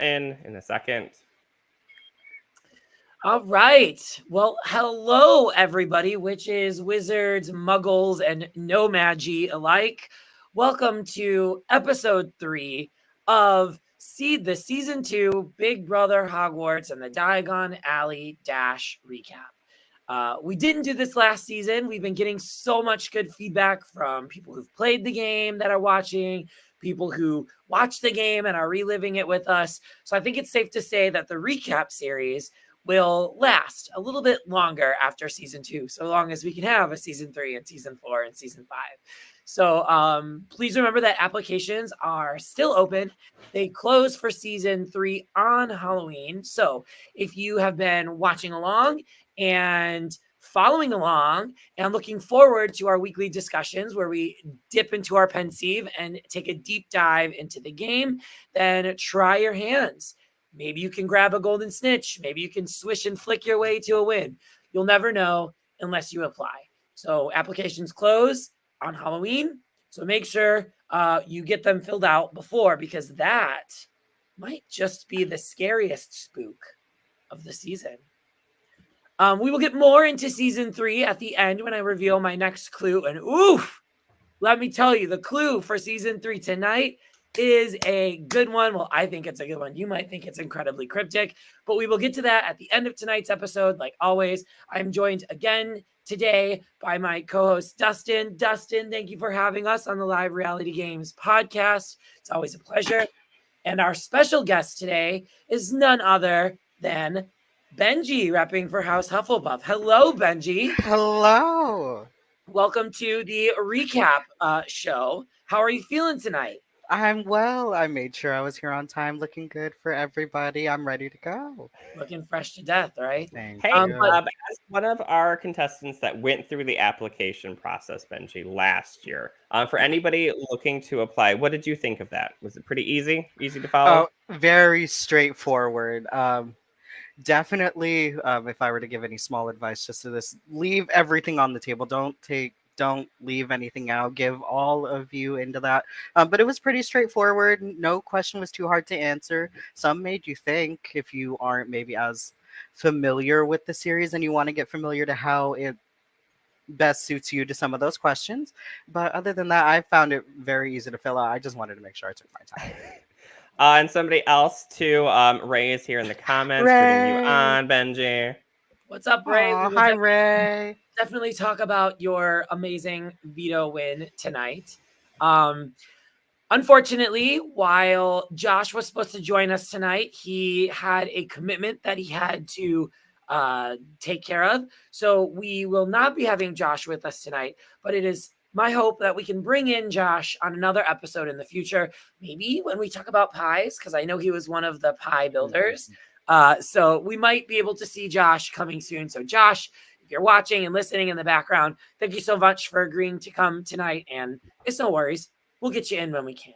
in a second. All right. Well, hello, everybody, witches, wizards, muggles, and no magi alike. Welcome to episode 3 of the season 2 Big Brother Hogwarts and the Diagon Alley Dash recap. We didn't do this last season. We've been getting so much good feedback from people who've played the game that are watching, people who watch the game and are reliving it with us. So I think it's safe to say that the recap series will last a little bit longer after season 2, so long as we can have a season 3 and season 4 and season 5. So please remember that applications are still open. They close for season 3 on Halloween. So if you have been watching along and following along and looking forward to our weekly discussions where we dip into our pensieve and take a deep dive into the game, then try your hands. Maybe you can grab a golden snitch. Maybe you can swish and flick your way to a win. You'll never know unless you apply. So applications close on Halloween. So make sure you get them filled out before, because that might just be the scariest spook of the season. We will get more into season 3 at the end when I reveal my next clue. And oof, let me tell you, the clue for season 3 tonight is a good one. Well, I think it's a good one. You might think it's incredibly cryptic, but we will get to that at the end of tonight's episode. Like always, I'm joined again today by my co-host, Dustyn. Dustyn, thank you for having us on the Live Reality Games podcast. It's always a pleasure. And our special guest today is none other than Benji, repping for House Hufflepuff. Hello, Benji. Hello. Welcome to the recap show. How are you feeling tonight? I'm well. I made sure I was here on time, looking good for everybody. I'm ready to go. Looking fresh to death, right? Thank Hey, you. as one of our contestants that went through the application process, Benji, last year, for anybody looking to apply, what did you think of that? Was it pretty easy to follow? Very straightforward. Definitely, if I were to give any small advice just to this, leave everything on the table. Don't leave anything out. Give all of you into that. But it was pretty straightforward. No question was too hard to answer. Some made you think if you aren't maybe as familiar with the series and you want to get familiar to how it best suits you to some of those questions. But other than that, I found it very easy to fill out. I just wanted to make sure I took my time. And somebody else too, Ray is here in the comments rooting you on, Benji. What's up, Ray? Hi, Ray. Definitely talk about your amazing veto win tonight. Unfortunately, while Josh was supposed to join us tonight, he had a commitment that he had to take care of. So we will not be having Josh with us tonight, but it is my hope that we can bring in Josh on another episode in the future, maybe when we talk about pies, because I know he was one of the pie builders. So we might be able to see Josh coming soon. So Josh, if you're watching and listening in the background, thank you so much for agreeing to come tonight. And it's no worries. We'll get you in when we can.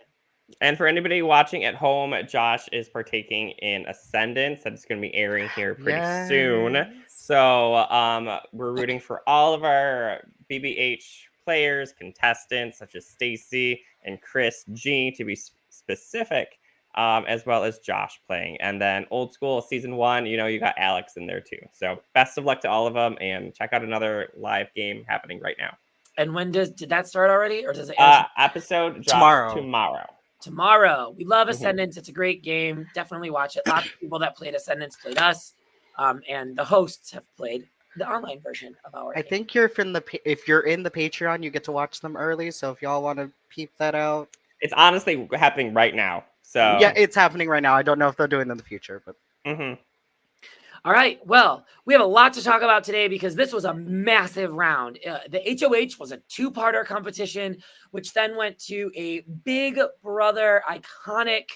And for anybody watching at home, Josh is partaking in Ascendance that's going to be airing here pretty soon. So we're rooting for all of our BBH players, contestants such as Stacy and Chris G to be specific, as well as Josh playing. And then old school season 1, you got Alex in there too. So best of luck to all of them, and check out another live game happening right now. And when did that start already, or does it episode drop tomorrow? We love Ascendance. It's a great game. Definitely watch it. Lots of people that played Ascendance played us, and the hosts have played the online version of our game. I think if you're in the Patreon, you get to watch them early. So if y'all want to peep that out, it's honestly happening right now. So yeah, it's happening right now. I don't know if they'll do it in the future, but. All right. Well, we have a lot to talk about today because this was a massive round. The HOH was a 2-parter competition, which then went to a Big Brother iconic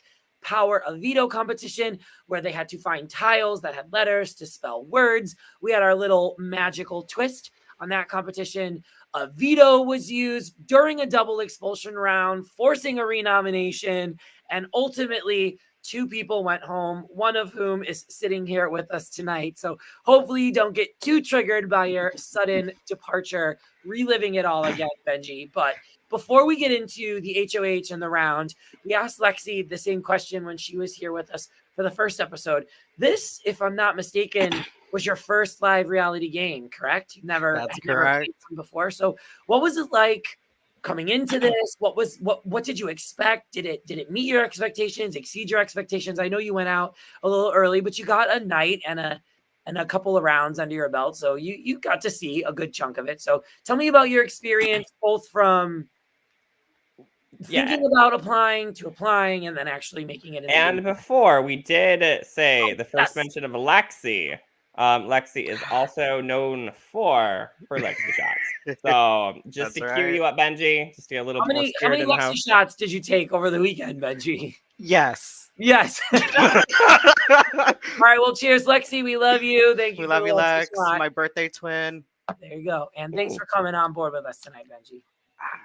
Power of Veto competition where they had to find tiles that had letters to spell words. We had our little magical twist on that competition. A veto was used during a double expulsion round, forcing a renomination, and ultimately 2 people went home, one of whom is sitting here with us tonight. So hopefully you don't get too triggered by your sudden departure, reliving it all again, Benji. But before we get into the HOH and the round, we asked Lexi the same question when she was here with us for the first episode. This, if I'm not mistaken, was your first live reality game, correct? You've never, That's never correct. played one before. So what was it like coming into this? What did you expect? Did it meet your expectations, exceed your expectations? I know you went out a little early, but you got a night and a couple of rounds under your belt. So you got to see a good chunk of it. So tell me about your experience, both from thinking about applying and then actually making it in the And game. before we did say the yes. first mention of Lexi. Lexi is also known for her Lexi shots. So just That's to cue right. you up, Benji, just to get a little How more many spirit in the Lexi house. shots did you take over the weekend, Benji? Yes. Yes. All right. Well, cheers, Lexi. We love you. Thank you. We for love the you, Lexi Lex. shot. My birthday twin. There you go. And thanks for coming on board with us tonight, Benji.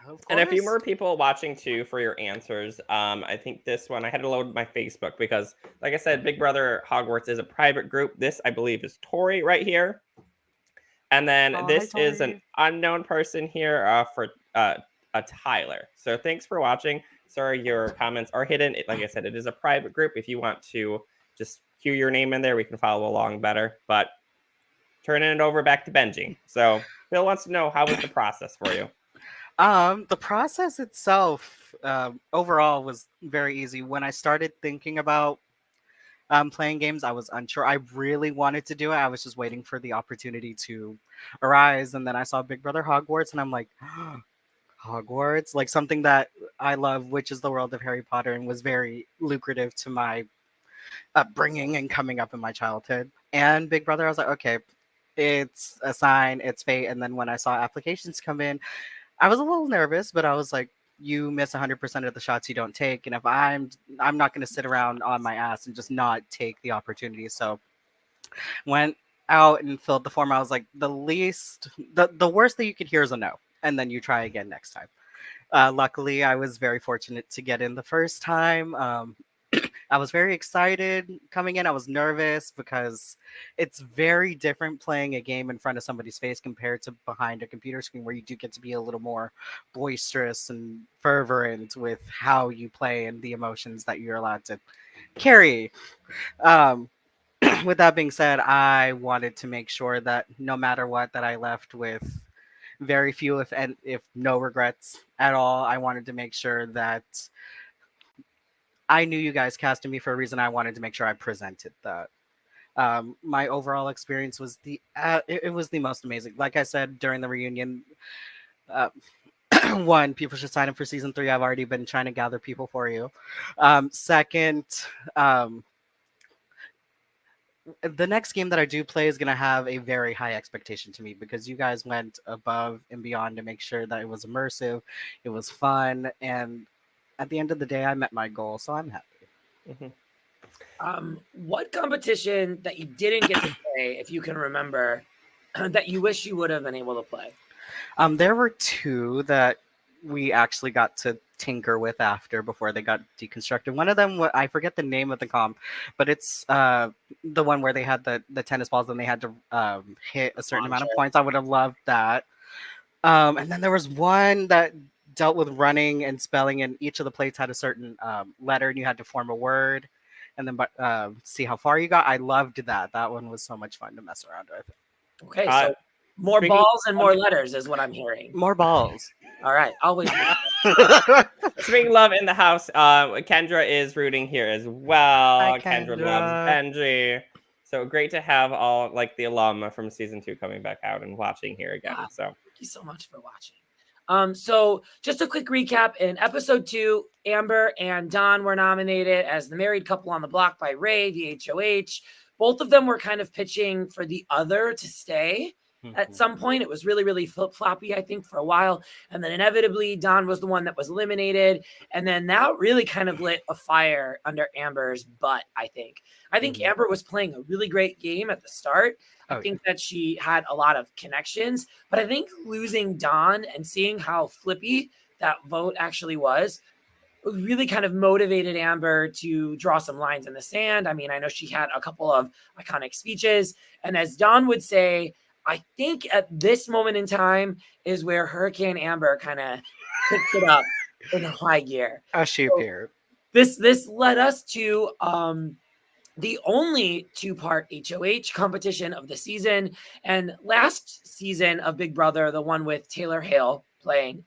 Of And a few course. more people watching too for your answers. I think this one I had to load my Facebook because, like I said, Big Brother Hogwarts is a private group. This, I believe, is Tori right here, and then Oh, this hi, is an Tori. unknown person here for a Tyler. So thanks for watching. Sorry, your comments are hidden. Like I said, it is a private group. If you want to just cue your name in there, we can follow along better. But turning it over back to Benji. So Bill wants to know, how was the process for you? The process itself, overall, was very easy. When I started thinking about playing games, I was unsure. I really wanted to do it. I was just waiting for the opportunity to arise, and then I saw Big Brother Hogwarts, and I'm like, Hogwarts, like something that I love, which is the world of Harry Potter, and was very lucrative to my upbringing and coming up in my childhood. And Big Brother, I was like, okay, it's a sign, it's fate. And then when I saw applications come in, I was a little nervous, but I was like, you miss 100% of the shots you don't take, and if I'm not going to sit around on my ass and just not take the opportunity. So went out and filled the form. I was like, the worst that you could hear is a no, and then you try again next time. Luckily, I was very fortunate to get in the first time. I was very excited coming in. I was nervous because it's very different playing a game in front of somebody's face compared to behind a computer screen, where you do get to be a little more boisterous and fervent with how you play and the emotions that you're allowed to carry. Um, with that being said, I wanted to make sure that no matter what, that I left with very few, if no regrets at all. I wanted to make sure that I knew you guys casted me for a reason. I wanted to make sure I presented that. My overall experience was it was the most amazing. Like I said during the reunion, uh, one, people should sign up for season 3. I've already been trying to gather people for you. Second, the next game that I do play is going to have a very high expectation to me, because you guys went above and beyond to make sure that it was immersive, it was fun, and at the end of the day, I met my goal, so I'm happy. Mm-hmm. What competition that you didn't get to play, if you can remember, that you wish you would have been able to play? There were 2 that we actually got to tinker with before they got deconstructed. One of them, I forget the name of the comp, but it's the one where they had the tennis balls and they had to hit a certain amount of points. I would have loved that. And then there was one that dealt with running and spelling, and each of the plates had a certain letter, and you had to form a word, and then see how far you got. I loved that. That one was so much fun to mess around with. Okay, so more balls and more letters is what I'm hearing. More balls. All right, always. Speaking love in the house, Kendra is rooting here as well. Hi, Kendra Kendra. loves Benji. So great to have all like the alum from season 2 coming back out and watching here again. Wow. So Thank you so much for watching. So just a quick recap. In episode 2, Amber and Don were nominated as the married couple on the block by Ray, the HOH. Both of them were kind of pitching for the other to stay. At some point, it was really, really flip-floppy, I think, for a while. And then inevitably, Don was the one that was eliminated. And then that really kind of lit a fire under Amber's butt, I think. I think Amber was playing a really great game at the start. I think that she had a lot of connections. But I think losing Don and seeing how flippy that vote actually was really kind of motivated Amber to draw some lines in the sand. I mean, I know she had a couple of iconic speeches. And as Don would say, I think at this moment in time is where Hurricane Amber kind of picked it up in high gear. She appeared. This led us to the only 2-part HOH competition of the season. And last season of Big Brother, the one with Taylor Hale playing,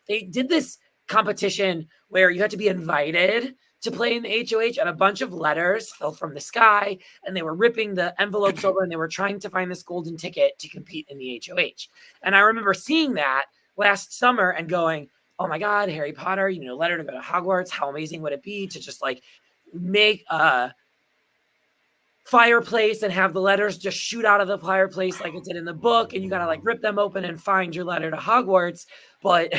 they did this competition where you had to be invited to play in the HOH, and a bunch of letters fell from the sky, and they were ripping the envelopes over, and they were trying to find this golden ticket to compete in the HOH. And I remember seeing that last summer and going, oh my God, Harry Potter, letter to go to Hogwarts. How amazing would it be to just like make a fireplace and have the letters just shoot out of the fireplace like it did in the book, and you got to like rip them open and find your letter to Hogwarts. But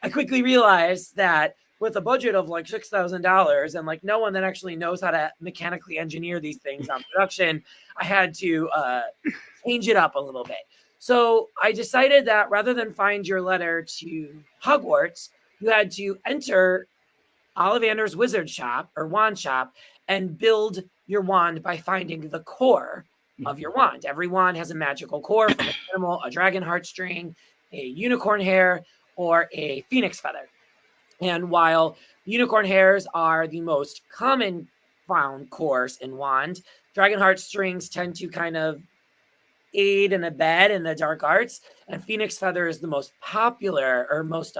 I quickly realized that with a budget of like $6,000 and like no one that actually knows how to mechanically engineer these things on production, I had to change it up a little bit. So I decided that rather than find your letter to Hogwarts, you had to enter Ollivander's wizard shop or wand shop and build your wand by finding the core of your wand. Every wand has a magical core from an animal, a dragon heartstring, a unicorn hair, or a phoenix feather. And while unicorn hairs are the most common found cores in wand, dragon heartstrings tend to kind of aid and abet in the dark arts, and phoenix feather is the most popular or most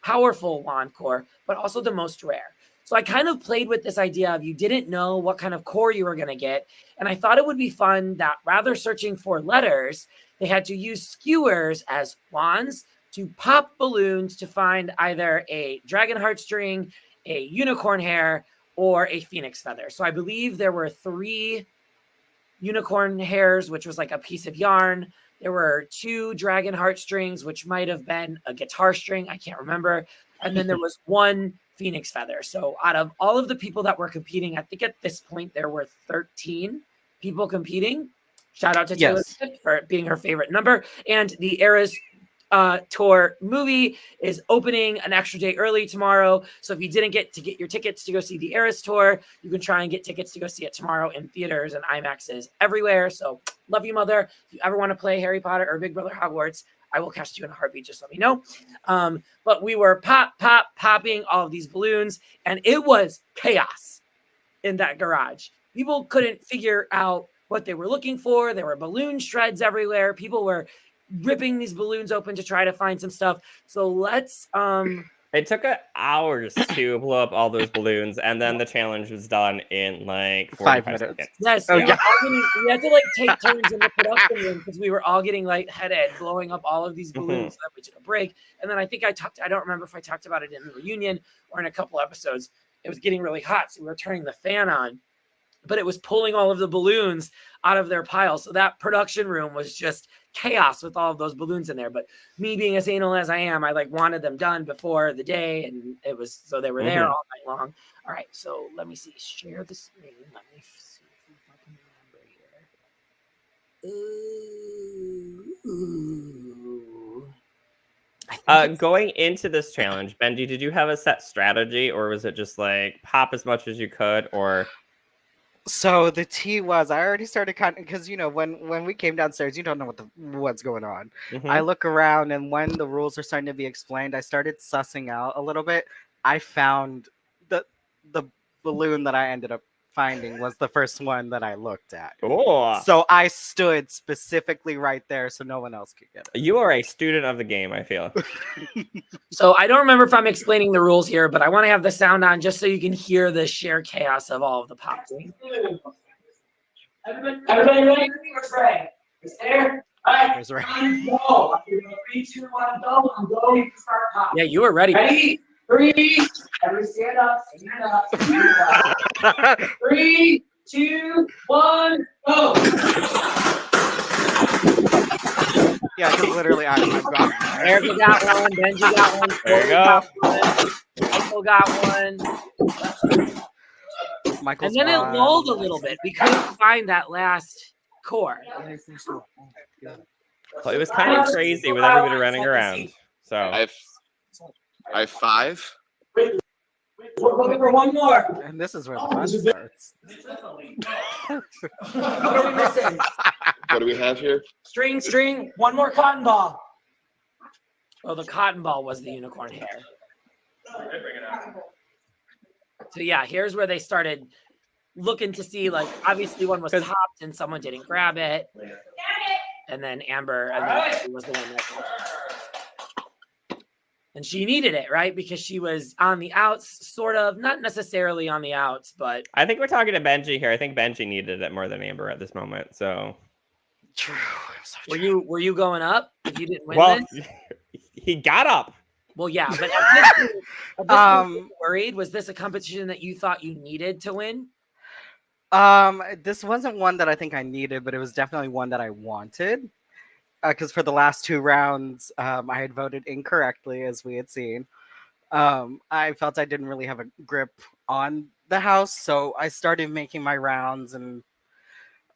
powerful wand core, but also the most rare. So I kind of played with this idea of you didn't know what kind of core you were going to get, and I thought it would be fun that rather searching for letters, they had to use skewers as wands to pop balloons to find either a dragon heartstring, a unicorn hair, or a phoenix feather. So I believe there were 3 unicorn hairs, which was like a piece of yarn. There were 2 dragon heartstrings, which might have been a guitar string. I can't remember. And then there was 1 phoenix feather. So out of all of the people that were competing, I think at this point there were 13 people competing. Shout out to Taylor Swift for being her favorite number. And the Eras Tour movie is opening an extra day early tomorrow. So if you didn't get to get your tickets to go see the Eras Tour, you can try and get tickets to go see it tomorrow in theaters and IMAXs everywhere. So love you, mother. If you ever want to play Harry Potter or Big Brother Hogwarts, I will cast you in a heartbeat. Just let me know. But we were popping all of these balloons, and it was chaos in that garage. People couldn't figure out what they were looking for. There were balloon shreds everywhere. People were ripping these balloons open to try to find some stuff. So let's it took hours to blow up all those balloons, and then the challenge was done in like 5 minutes. Seconds. Yes, we had to like take turns in the production room because we were all getting lightheaded, blowing up all of these balloons. So we took a break, and then I think I don't remember if I talked about it in the reunion or in a couple episodes. It was getting really hot, so we were turning the fan on, but it was pulling all of the balloons out of their pile. So that production room was just chaos with all of those balloons in there. But me being as anal as I am, I like wanted them done before the day, and it was so they were there all night long. All right, so let me see. Share the screen. Let me see if I can remember here. Going into this challenge, Benji, did you have a set strategy, or was it just like pop as much as you could, or? So the tea was, I already started kind of, because when we came downstairs, you don't know what's going on. I look around, and when the rules are starting to be explained, I started sussing out a little bit. I found the balloon that I ended up finding was the first one that I looked at. Oh. So I stood specifically right there so no one else could get it. You are a student of the game, I feel. So I don't remember if I'm explaining the rules here, but I want to have the sound on just so you can hear the sheer chaos of all of the popping. Everybody ready? Where's Ray? Is there? All right. Where's Ray? Go. 3, 2, 1, go. I'm going to start popping. Yeah, you were ready. Ready? 3. Everybody stand up. Stand up. Stand up. 3, 2, 1, go. Yeah, because literally I've got one. Erica got one. Benji got one. There you go. Michael got one. Michael's and then one. it lulled a little bit. We couldn't find that last core. Well, it was kind of crazy with everybody running around. So I have 5. We're looking for one more. And this is where the fun starts. What are we missing? What do we have here? String. One more cotton ball. Oh, the cotton ball was the unicorn hair. So yeah, here's where they started looking to see, like, obviously one was topped and someone didn't grab it. And then Amber was the one that got it. And she needed it, right? Because she was on the outs, sort of, not necessarily on the outs, but I think we're talking to Benji here. I think Benji needed it more than Amber at this moment. So True. were you going up if you didn't win this? He got up. Well, yeah, but at this point, were you worried? Was this a competition that you thought you needed to win? This wasn't one that I think I needed, but it was definitely one that I wanted. Because for the last 2 rounds, I had voted incorrectly, as we had seen. I felt I didn't really have a grip on the house, so I started making my rounds, and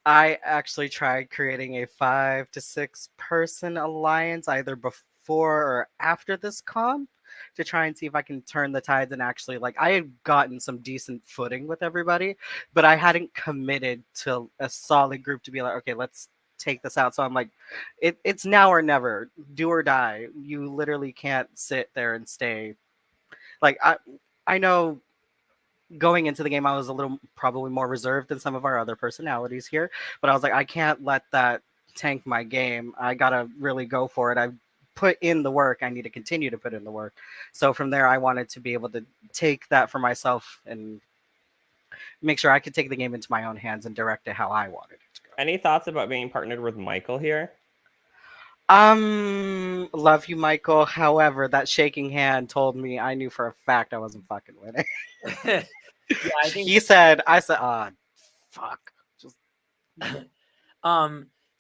I actually tried creating a 5 to 6 person alliance either before or after this comp to try and see if I can turn the tides and actually, like, I had gotten some decent footing with everybody, but I hadn't committed to a solid group to be like, okay, let's take this out. So I'm like, it's now or never, do or die. You literally can't sit there and stay. Like, I know going into the game, I was a little probably more reserved than some of our other personalities here, but I was like, I can't let that tank my game. I gotta really go for it. I've put in the work. I need to continue to put in the work. So from there, I wanted to be able to take that for myself and make sure I could take the game into my own hands and direct it how I wanted it to go. Any thoughts about being partnered with Michael here? Love you, Michael. However, that shaking hand told me I knew for a fact I wasn't fucking winning. Yeah, I think I said, fuck. Just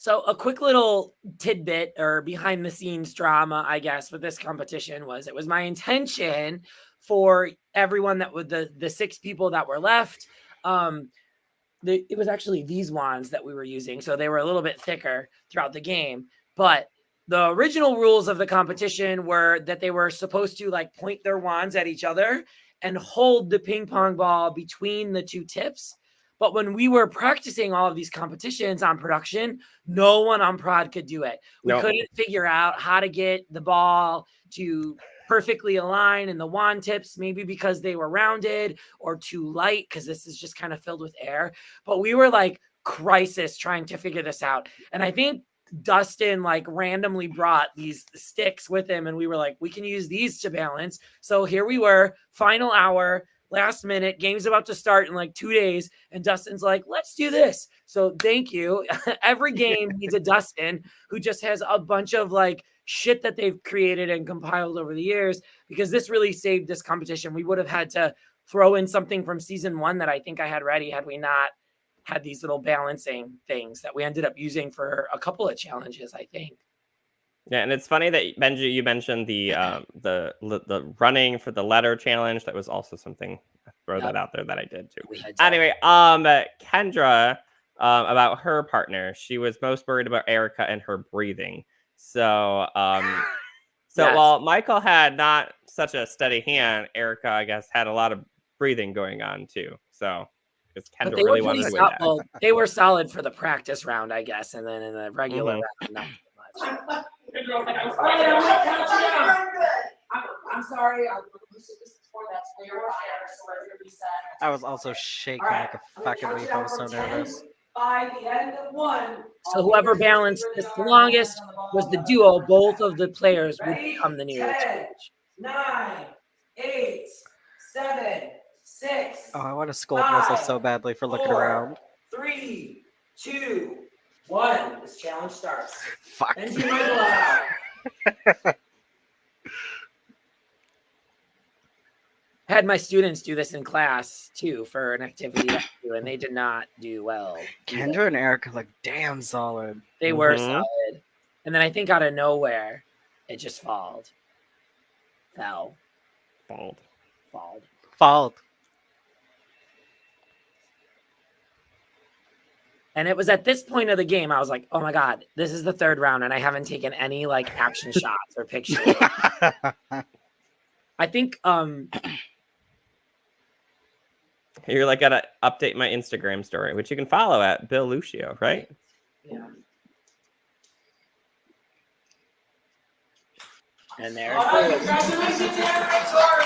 so a quick little tidbit or behind the scenes drama, I guess, with this competition was it was my intention for everyone that would the 6 people that were left. It was actually these wands that we were using, so they were a little bit thicker throughout the game. But the original rules of the competition were that they were supposed to like point their wands at each other and hold the ping pong ball between the 2 tips. But when we were practicing all of these competitions on production, no one on prod could do it. We couldn't figure out how to get the ball to perfectly align in the wand tips, maybe because they were rounded or too light, because this is just kind of filled with air. But we were like crisis trying to figure this out. And I think Dustyn like randomly brought these sticks with him, and we were like, we can use these to balance. So here we were, final hour, last minute, game's about to start in like 2 days, and Dustyn's like, let's do this. So thank you. Every game needs a Dustyn who just has a bunch of like shit that they've created and compiled over the years, because this really saved this competition. We would have had to throw in something from season 1 that I think I had ready had we not had these little balancing things that we ended up using for a couple of challenges, I think. Yeah, and it's funny that Benji, you mentioned the running for the letter challenge. That was also something. Throw that out there that I did too. Anyway, Kendra, about her partner, she was most worried about Erica and her breathing. So, Yes. While Michael had not such a steady hand, Erica, I guess, had a lot of breathing going on too. So, because Kendra really wanted to win that. Well, they were solid for the practice round, I guess, and then in the regular round, not too much. I'm sorry. I was also shaking like a fucking leaf. I was so nervous. By the end of 1, so whoever balanced this the longest was the duo. Both of the players would become the new 10, 9, 8, 7, 6. Oh, I want to scold myself so badly for looking around. 3, 2, 1. This challenge starts. Fuck. Benji Michael out. Had my students do this in class too for an activity, and they did not do well. Kendra and Erica look damn solid. They were solid. And then I think out of nowhere, it just fell. And it was at this point of the game, I was like, oh my God, this is the 3rd round, and I haven't taken any like action shots or pictures. I think You're like gotta update my Instagram story, which you can follow at Bill Lucio, right? Yeah. And there's Congratulations, Amber and Torre!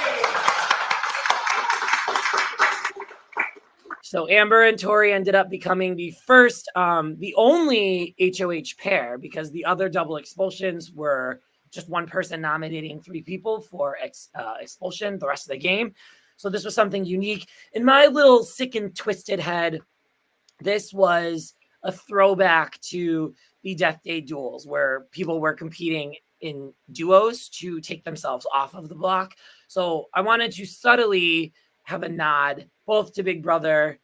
So Amber and Torre ended up becoming the first, the only HOH pair, because the other double expulsions were just one person nominating 3 people for expulsion the rest of the game. So this was something unique. In my little sick and twisted head, this was a throwback to the Death Day duels where people were competing in duos to take themselves off of the block. So I wanted to subtly have a nod both to Big Brother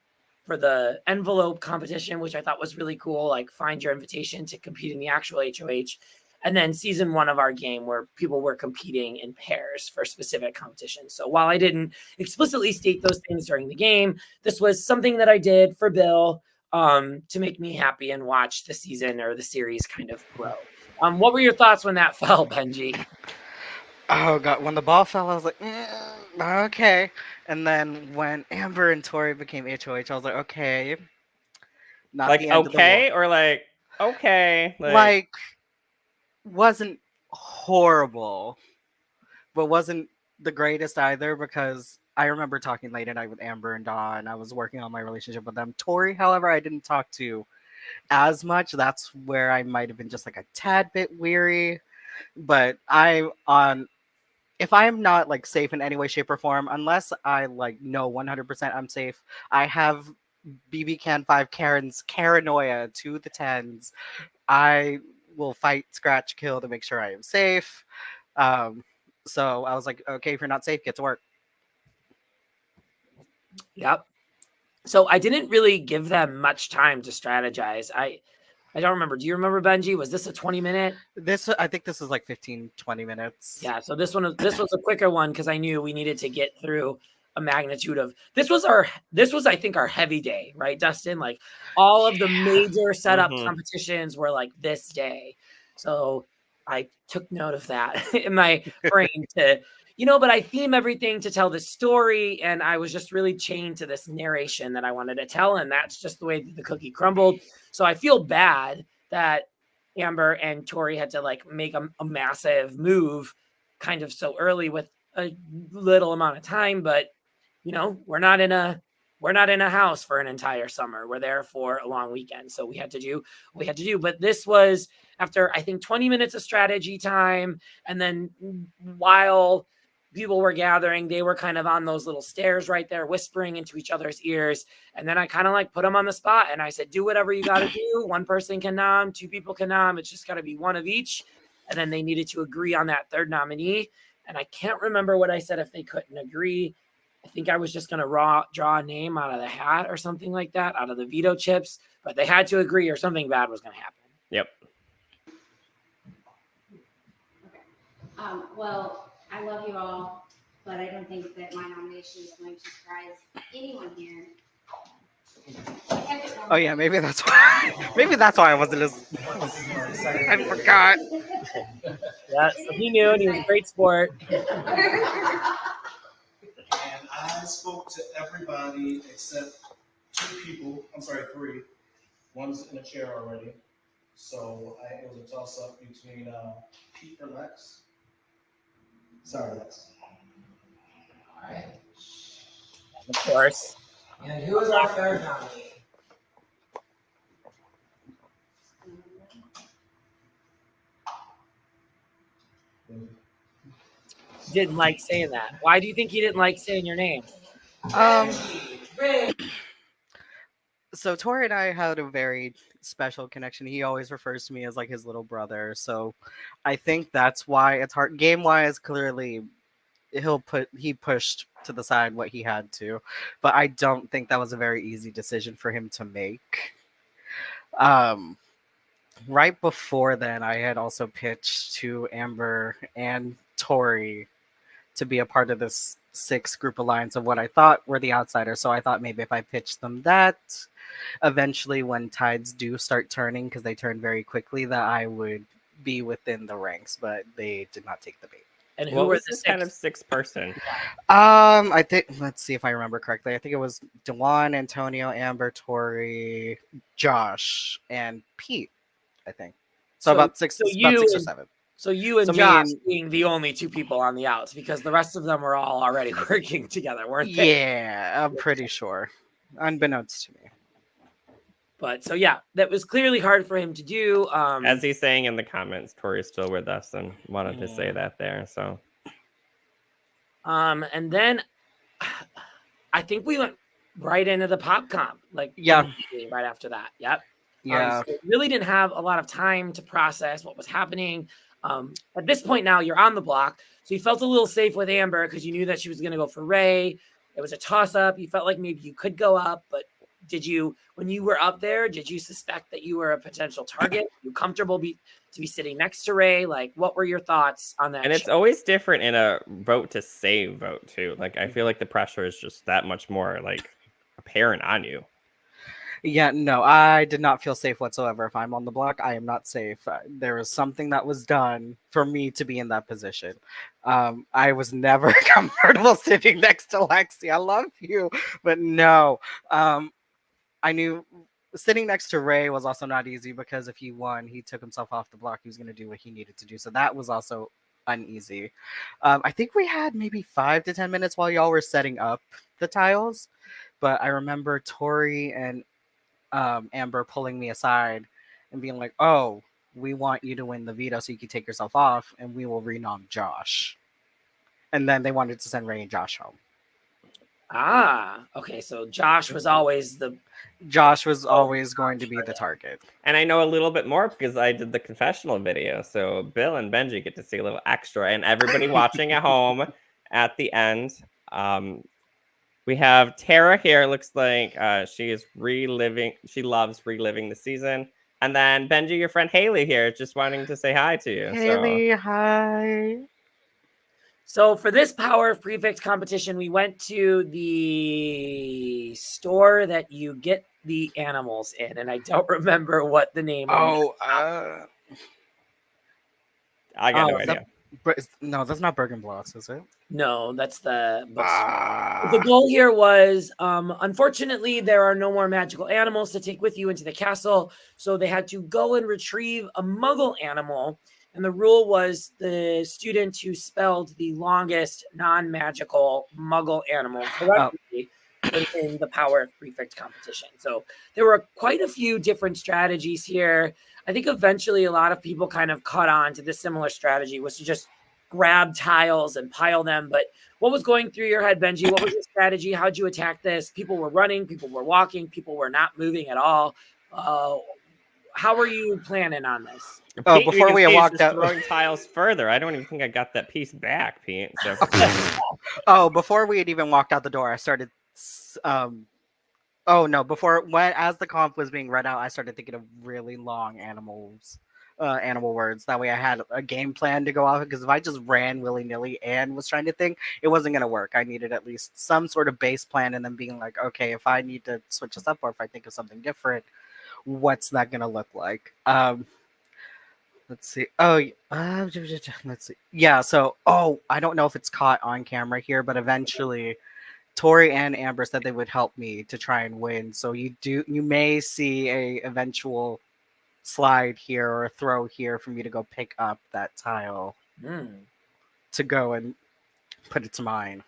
for the envelope competition, which I thought was really cool, like find your invitation to compete in the actual HOH. And then season 1 of our game where people were competing in pairs for specific competitions. So while I didn't explicitly state those things during the game, this was something that I did for Bill to make me happy and watch the season or the series kind of grow. What were your thoughts when that fell, Benji? Oh god, when the ball fell, I was like, okay. And then when Amber and Torre became HOH, I was like, okay. Not Like the end okay, of the or like okay, like wasn't horrible, but wasn't the greatest either, because I remember talking late at night with Amber and Dawn. I was working on my relationship with them. Torre, however, I didn't talk to as much. That's where I might have been just like a tad bit weary. But if I'm not like safe in any way, shape, or form, unless I like know 100% I'm safe, I have BB Can 5 Karen's Karanoia to the 10s. I will fight, scratch, kill to make sure I am safe. So I was like, okay, if you're not safe, get to work. Yep. So I didn't really give them much time to strategize. I don't remember. Do you remember, Benji? Was this a 20-minute? I think this is like 15, 20 minutes. Yeah. So this was a quicker one because I knew we needed to get through a magnitude of this was I think our heavy day, right, Dustyn? Like all of the major setup competitions were like this day. So I took note of that in my brain to, but I theme everything to tell the story, and I was just really chained to this narration that I wanted to tell, and that's just the way that the cookie crumbled. So I feel bad that Amber and Torre had to like make a massive move kind of so early with a little amount of time, but we're not in a house for an entire summer. We're there for a long weekend. So we had to do what we had to do. But this was after, I think, 20 minutes of strategy time. And then while people were gathering, they were kind of on those little stairs right there, whispering into each other's ears. And then I kind of like put them on the spot. And I said, do whatever you got to do. 1 person can nom, 2 people can nom. It's just got to be 1 of each. And then they needed to agree on that 3rd nominee. And I can't remember what I said if they couldn't agree. I think I was just going to draw a name out of the hat or something like that, out of the veto chips, but they had to agree or something bad was going to happen. Yep. Okay. Well, I love you all, but I don't think that my nomination is going to surprise anyone here. Oh yeah, maybe that's why. Maybe that's why I wasn't as. I forgot. Yeah, so he knew, and he was a great sport. And I spoke to everybody except 2 people. I'm sorry, 3. One's in a chair already. So it was a toss-up between Pete or Lex. Sorry, Lex. All right. Of course. And who is our 3rd nominee? Didn't like saying that. Why do you think he didn't like saying your name? So Torre and I had a very special connection. He always refers to me as like his little brother. So I think that's why it's hard. Game wise, clearly he pushed to the side what he had to, but I don't think that was a very easy decision for him to make. Right before then, I had also pitched to Amber and Torre to be a part of this 6 group alliance of what I thought were the outsiders. So I thought maybe if I pitched them that, eventually when tides do start turning, because they turn very quickly, that I would be within the ranks, but they did not take the bait. And who What were was the this 6? kind of 6th person? I think, let's see if I remember correctly. I think it was Dewan, Antonio, Amber, Torre, Josh, and Pete, I think. So about 6 or 7. So you and So me Josh and- being the only 2 people on the outs, because the rest of them were all already working together, weren't they? Yeah, I'm pretty sure. unbeknownst to me. But so yeah, that was clearly hard for him to do. As he's saying in the comments, Tori's still with us and wanted to say that there. So, and then I think we went right into the pop comp, like immediately right after that. Yep. Yeah. So really didn't have a lot of time to process what was happening. At this point now, you're on the block, so you felt a little safe with Amber because you knew that she was going to go for Ray. It was a toss-up. You felt like maybe you could go up, but did you, when you were up there, did you suspect that you were a potential target? Were you comfortable to be sitting next to Ray? Like, what were your thoughts on that? And it's always different in a vote to save vote too. Like, I feel like the pressure is just that much more like apparent on you. Yeah, no, I did not feel safe whatsoever. If I'm on the block, I am not safe. There was something that was done for me to be in that position. I was never comfortable sitting next to Lexi. I love you, but no. I knew sitting next to Ray was also not easy because if he won, he took himself off the block. He was going to do what he needed to do. So that was also uneasy. I think we had maybe 5 to 10 minutes while y'all were setting up the tiles. But I remember Tori and Amber pulling me aside and being like, oh, we want you to win the veto so you can take yourself off and we will renom Josh. And then they wanted to send Ray and Josh home. Ah, okay. So Josh was always going to be the target. And I know a little bit more because I did the confessional video. So Bill and Benji get to see a little extra. And everybody watching at home at the end, we have Tara here. Looks like she loves reliving the season. And then Benji, your friend Haley here, just wanting to say hi to you. Haley, hi. So for this Power of Prefect competition, we went to the store that you get the animals in, and I don't remember what the name of I got no idea. No, that's not Bergenbloss, is it? No, that's the bookstore. The goal here was, unfortunately, there are no more magical animals to take with you into the castle, so they had to go and retrieve a muggle animal. And the rule was the student who spelled the longest non-magical muggle animal correctly in the Power of Prefect competition. So there were quite a few different strategies here. I think eventually a lot of people kind of caught on to this similar strategy, was to just grab tiles and pile them. But what was going through your head, Benji? What was your strategy? How'd you attack this? People were running, people were walking, people were not moving at all. How were you planning on this? Oh, Pete, before we walked out, throwing tiles further. I don't even think I got that piece back, Pete. So. Oh, before we had even walked out the door, I started. As the comp was being read out, I started thinking of really long animal words. That way, I had a game plan to go off. Because if I just ran willy nilly and was trying to think, it wasn't going to work. I needed at least some sort of base plan, and then being like, okay, if I need to switch this up, or if I think of something different, what's that going to look like? Let's see. Let's see. Yeah. So, I don't know if it's caught on camera here, but eventually, Tori and Amber said they would help me to try and win. So you may see a eventual slide here or a throw here for me to go pick up that tile to go and put it to mine.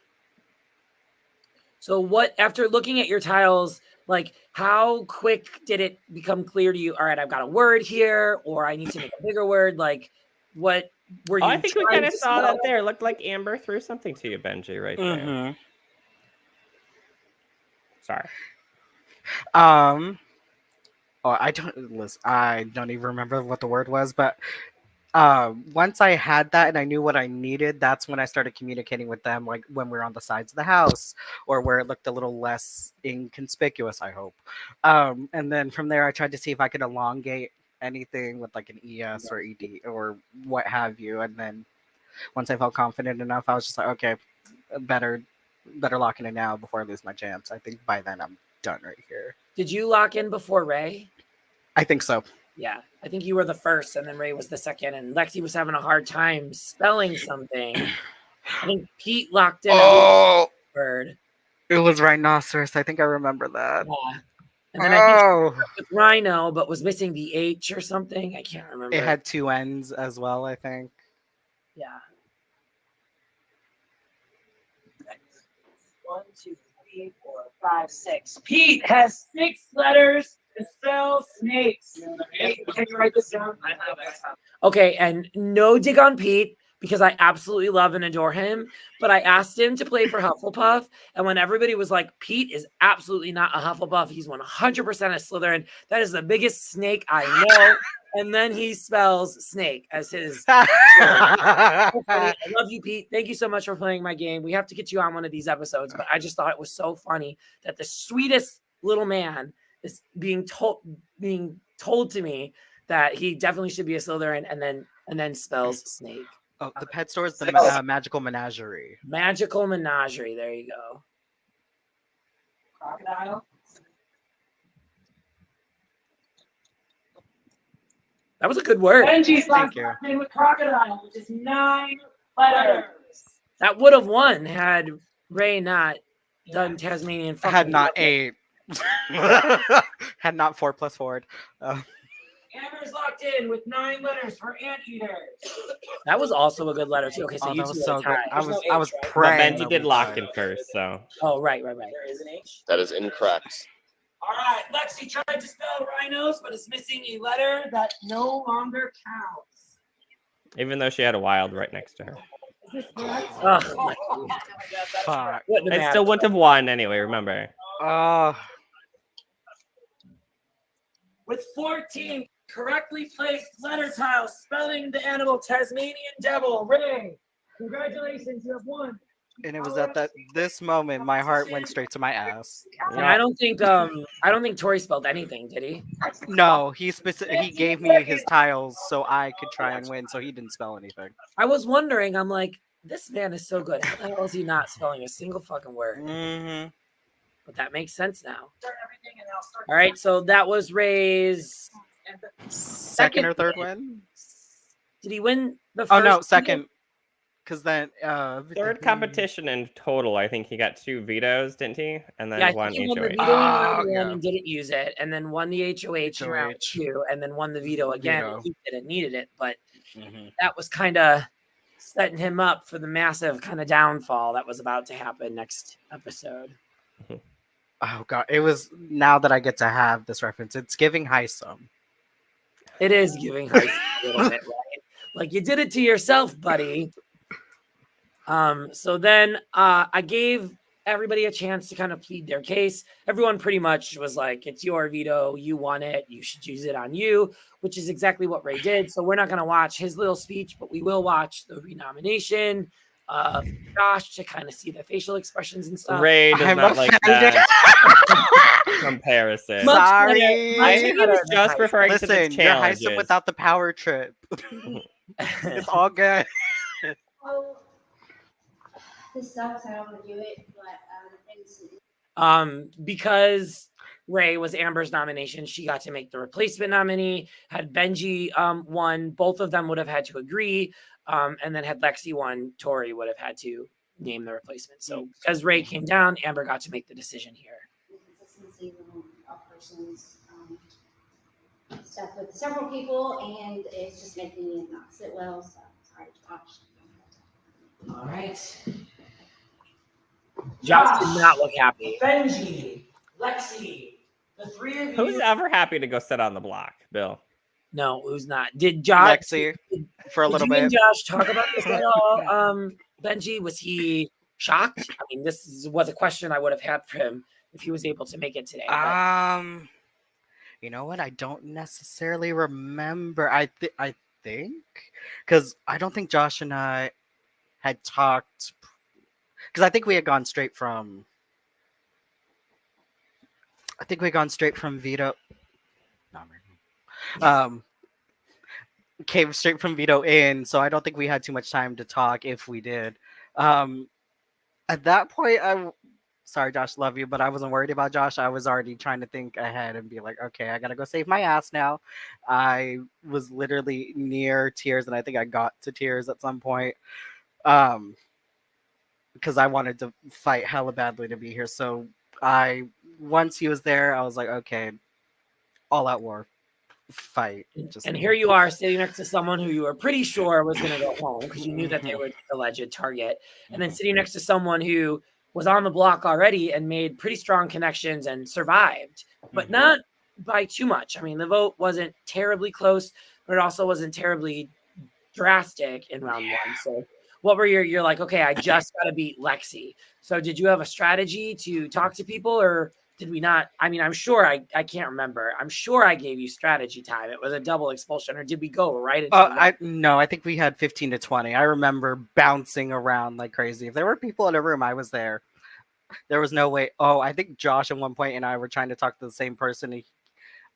So after looking at your tiles, like how quick did it become clear to you? All right, I've got a word here, or I need to make a bigger word. Like, what were you? I think we kind of saw that there. It looked like Amber threw something to you, Benji, right there. Sorry. I don't even remember what the word was, but once I had that and I knew what I needed, that's when I started communicating with them, like when we were on the sides of the house or where it looked a little less inconspicuous, I hope. And then from there, I tried to see if I could elongate anything with like an ES or ED or what have you. And then once I felt confident enough, I was just like, okay, better lock in it now before I lose my chance. I think by then I'm done right here. Did you lock in before Ray? I think so. Yeah, I think you were the first, and then Ray was the second, and Lexi was having a hard time spelling something. I think Pete locked in a word. It was rhinoceros. I think I remember that. Yeah. And then I think with rhino, but was missing the H or something. I can't remember. It had 2 N's as well, I think. Yeah. 1, 2, 3, 4, 5, 6. Pete has 6 letters to spell snakes. Hey, can you write this down? I have it. Okay, and no dig on Pete because I absolutely love and adore him. But I asked him to play for Hufflepuff, and when everybody was like, "Pete is absolutely not a Hufflepuff; he's 100% a Slytherin. That is the biggest snake I know." And then he spells snake as his. I love you, Pete. Thank you so much for playing my game. We have to get you on one of these episodes, but I just thought it was so funny that the sweetest little man is being told to me that he definitely should be a Slytherin, and then spells snake. Oh, the pet store is the Magical Menagerie. Magical Menagerie. There you go. Crocodile. That was a good word. Benji's Thank last you. name with crocodile, which is 9 letters. That would have won had Ray not done Tasmanian. Had not 8. Had not 4 plus 4. Amber's locked in with 9 letters for anteaters. That was also a good letter too. Okay, so Oh, you that two was are so good. tied. I There's was no I was H, right? But praying. Benji did lock in first, so. Oh, right. There is an H. That is incorrect. All right, Lexi tried to spell rhinos, but is missing a letter that no longer counts. Even though she had a wild right next to her. Is this correct? Oh, my Fuck. Wouldn't have It still mattered. wouldn't have won anyway, remember. With 14 correctly placed letter tiles spelling the animal Tasmanian devil. Ray, congratulations, you have won. And it was at this moment my heart went straight to my ass. And I don't think Tori spelled anything, did he? No, he gave me his tiles so I could try and win, so he didn't spell anything. I was wondering. I'm like, this man is so good. How the hell is he not spelling a single fucking word? Mm-hmm. But that makes sense now. Start everything and I'll start. All right, so that was Ray's Second or third win? Did he win the first? Oh no, second. Because then Third competition in total, I think he got 2 vetoes, didn't he? And then Yeah, I one think he won the HOH. veto in round Oh, one yeah. and didn't use it, and then won the HOH in round 2, and then won the veto again. Veto. He didn't needed it, but Mhm. that was kind of setting him up for the massive kind of downfall that was about to happen next episode. Oh god, it was now that I get to have this reference. It's giving Heisum. It is giving her a little bit, right? Like you did it to yourself, buddy. So then I gave everybody a chance to kind of plead their case. Everyone pretty much was like, it's your veto, you won it, you should use it on you, which is exactly what Ray did. So we're not going to watch his little speech, but we will watch the renomination of Josh to kind of see the facial expressions and stuff. Ray does I'm not like offended. that comparison. Much Sorry. better- I think he was much better just than referring to Listen, the you're challenges. Heisum without the power trip. It's all good. Oh, this sucks. I don't want to do it, but thanks. Because Ray was Amber's nomination, she got to make the replacement nominee. Had Benji won, both of them would have had to agree. And then had Lexi won, Tori would have had to name the replacement. So because Ray came down, Amber got to make the decision here. Consistency of persons stuff with several people, and it's just making me not sit well. So sorry, Josh. All right. Josh did not look happy. Benji, Lexi, the 3 of Who's you. ever happy to go sit on the block, Bill? No, who's not? Did Josh? Lexi for a Did little you and bit. Josh talk about this at all? Benji, was he shocked? I mean, was a question I would have had for him if he was able to make it today. but- You know what? I don't necessarily remember. I think because I don't think Josh and I had talked because I think we had gone straight from. I think we had gone straight from Veto. Came straight from Veto in, so I don't think we had too much time to talk if we did. At that point, sorry, Josh, love you, but I wasn't worried about Josh. I was already trying to think ahead and be like, okay, I gotta go save my ass now. I was literally near tears, and I think I got to tears at some point. Because I wanted to fight hella badly to be here. So once he was there, I was like, okay, all out war, fight. And here you are sitting next to someone who you were pretty sure was going to go home because you knew that they were the alleged target. And then sitting next to someone who was on the block already and made pretty strong connections and survived, but not by too much. I mean, the vote wasn't terribly close, but it also wasn't terribly drastic in round one. So what were you're like, okay, I just got to beat Lexi. So did you have a strategy to talk to people, or did we not? I mean, I'm sure I can't remember. I'm sure I gave you strategy time. It was a double expulsion, or did we go right into No, I think we had 15 to 20. I remember bouncing around like crazy. If there were people in a room, I was there. There was no way. Oh, I think Josh at one point and I were trying to talk to the same person.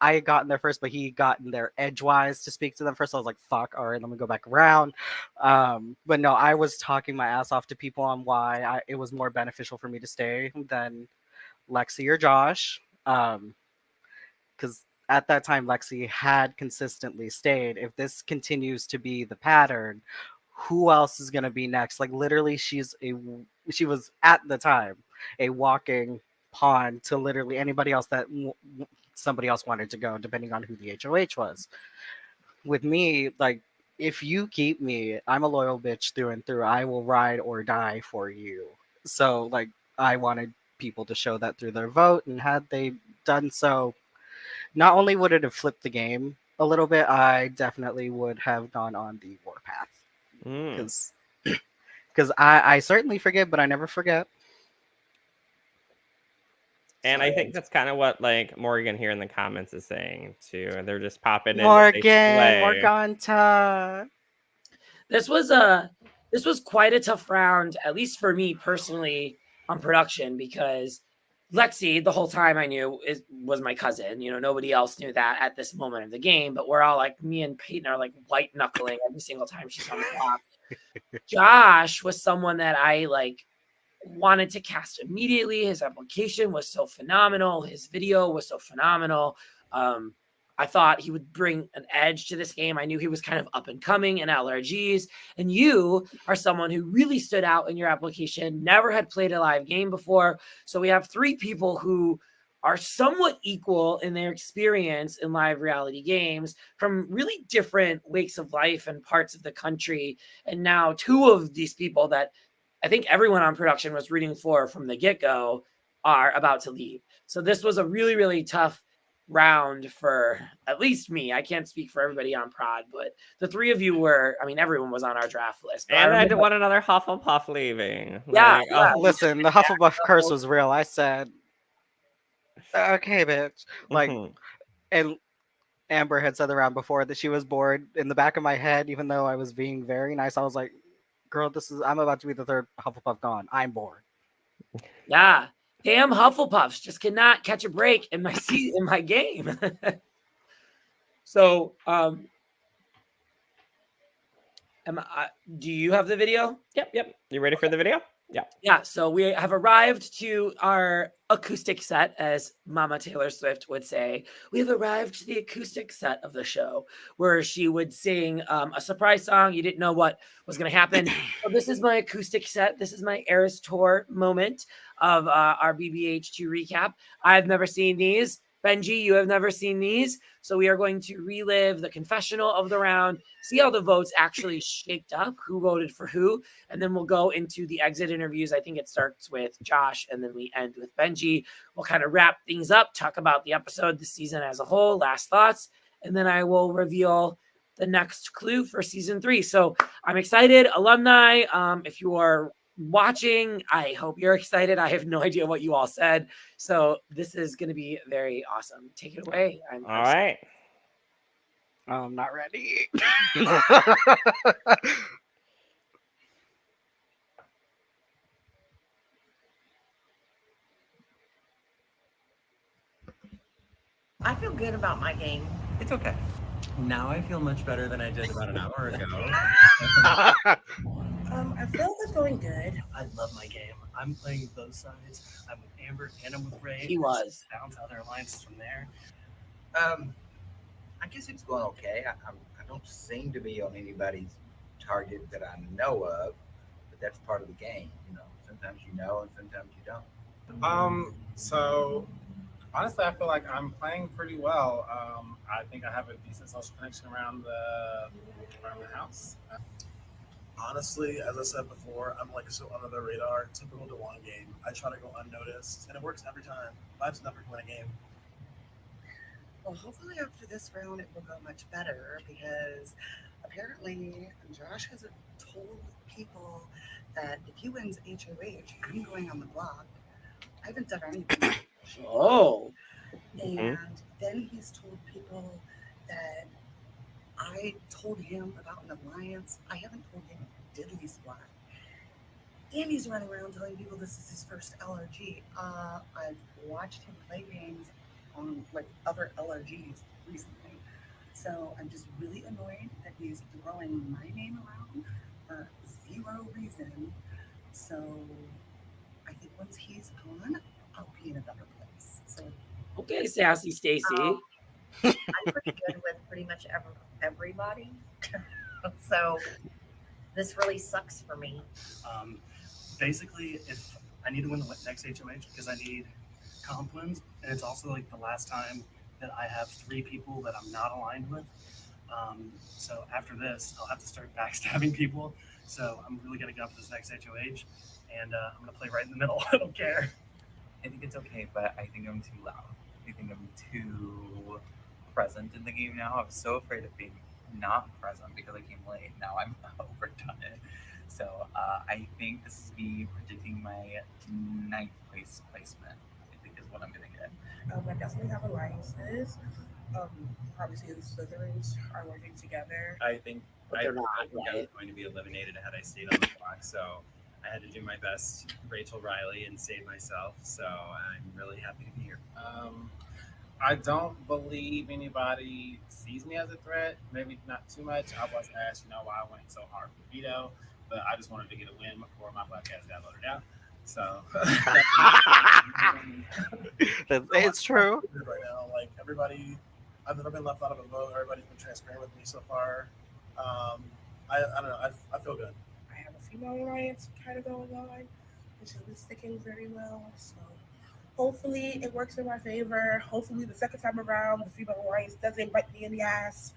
I had gotten there first, but he got in there edgewise to speak to them first. I was like, fuck, all right, let me go back around. But no, I was talking my ass off to people on why it was more beneficial for me to stay than Lexi or Josh. Because at that time, Lexi had consistently stayed. If this continues to be the pattern, who else is going to be next? Like, literally, she was at the time a walking pawn to literally anybody else that somebody else wanted to go, depending on who the HOH was. With me, like, if you keep me, I'm a loyal bitch through and through. I will ride or die for you. So, like, I wanted people to show that through their vote, and had they done so, not only would it have flipped the game a little bit, I definitely would have gone on the warpath. Because I certainly forget, but I never forget. And I think that's kind of what like Morgan here in the comments is saying too. They're just popping in. Morganta. This was quite a tough round, at least for me personally on production, because Lexi, the whole time I knew was my cousin. You know, nobody else knew that at this moment of the game, but we're all like, me and Peyton are like white knuckling every single time she's on the block. Josh was someone that I like wanted to cast immediately. His application was so phenomenal. His video was so phenomenal. I thought he would bring an edge to this game. I knew he was kind of up and coming in LRGs. And you are someone who really stood out in your application, never had played a live game before. So we have three people who are somewhat equal in their experience in live reality games from really different wakes of life and parts of the country. And now two of these people that I think everyone on production was rooting for from the get-go are about to leave. So this was a really, really tough round for at least me. I can't speak for everybody on prod, but the three of you were, I mean, everyone was on our draft list. And I didn't want another Hufflepuff leaving. Yeah, Like, yeah. Listen, the Hufflepuff curse was real. I said, okay, bitch. Like, and Amber had said around before that she was bored. In the back of my head, even though I was being very nice, I was like, girl, I'm about to be the third Hufflepuff gone. I'm bored. Yeah. Damn Hufflepuffs just cannot catch a break in my game. So, do you have the video? Yep. You ready for the video? Yeah. Yeah. So we have arrived to our acoustic set, as Mama Taylor Swift would say. We have arrived to the acoustic set of the show, where she would sing a surprise song. You didn't know what was going to happen. So this is my acoustic set. This is my Eras Tour moment of our BBH2 recap. I've never seen these. Benji, you have never seen these. So we are going to relive the confessional of the round, see how the votes actually shaped up, who voted for who, and then we'll go into the exit interviews. I think it starts with Josh, and then we end with Benji. We'll kind of wrap things up, talk about the episode, the season as a whole, last thoughts, and then I will reveal the next clue for season 3. So I'm excited. Alumni, if you are watching, I hope you're excited. I have no idea what you all said, so this is going to be very awesome. Take it away. All right. I'm not ready. I feel good about my game. It's okay. Now I feel much better than I did about an hour ago. I feel it's going good. I love my game. I'm playing both sides. I'm with Amber and I'm with Ray. He was. Bounce other alliances from there. I guess it's going okay. I don't seem to be on anybody's target that I know of, but that's part of the game. You know, sometimes you know and sometimes you don't. So honestly, I feel like I'm playing pretty well. I think I have a decent social connection around the house. Honestly, as I said before, I'm like so under the radar. Typical Dewan game. I try to go unnoticed, and it works every time. I just never win a game. Well, hopefully after this round it will go much better because apparently Josh has told people that if he wins HOH, I'm going on the block. I haven't done anything. Oh. And then he's told people that I told him about an alliance. I haven't told him diddly squat. And he's running around telling people this is his first LRG. I've watched him play games on like other LRGs recently. So I'm just really annoyed that he's throwing my name around for zero reason. So I think once he's gone, I'll be in a better place. So Okay, Sassy Stacy. I'm pretty good with pretty much everybody. So this really sucks for me. Basically, if I need to win the next HOH because I need comp wins, and it's also like the last time that I have 3 people that I'm not aligned with. So after this, I'll have to start backstabbing people. So I'm really gonna go for this next HOH, and I'm gonna play right in the middle. I don't care. I think it's okay, but I think I'm too loud. I think I'm too present in the game now. I was so afraid of being not present because I came late. Now I'm overdone it. So I think this is me predicting my 9th place placement. I think is what I'm gonna get. I definitely have alliances. Obviously the Slytherins are working together. I think But I they're not, think I was going to be eliminated had I stayed on the block, so I had to do my best, Rachel Riley, and save myself. So I'm really happy to be here. I don't believe anybody sees me as a threat. Maybe not too much. I was asked, why I went so hard for Veto, but I just wanted to get a win before my podcast got voted out. So it's true. Right now, like everybody, I've never been left out of a vote. Everybody's been transparent with me so far. I don't know. I feel good. I have a female alliance kind of going on, which has been sticking very well. So hopefully it works in my favor. Hopefully the second time around the female alliance doesn't bite me in the ass.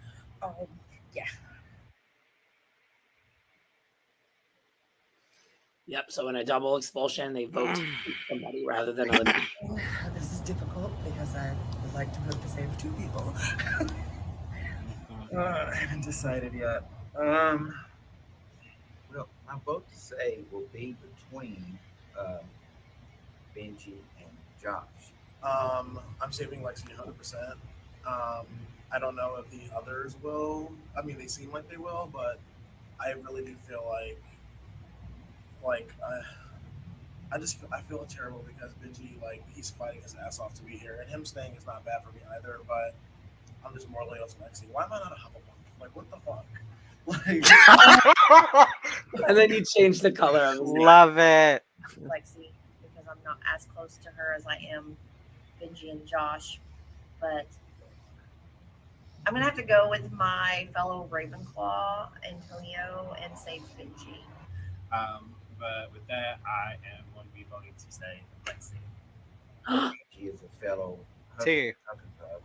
Yeah. Yep. So in a double expulsion, they vote to keep somebody rather than eliminate. This is difficult because I would like to vote to save 2 people. I haven't decided yet. Well, my vote to say will be between Benji and Josh. I'm saving Lexi 100%. I don't know if the others will. I mean, they seem like they will, but I really do feel like I feel terrible because Benji, he's fighting his ass off to be here, and him staying is not bad for me either. But I'm just more loyal to Lexi. Why am I not a Hufflepuff? Like, what the fuck? And then you change the color of his name. Love it. Lexi, because I'm not as close to her as I am Benji and Josh, but I'm gonna have to go with my fellow Ravenclaw, Antonio, and save Benji. But with that, I am going to be voting to say Lexi. She is a fellow T. Hufflepuff.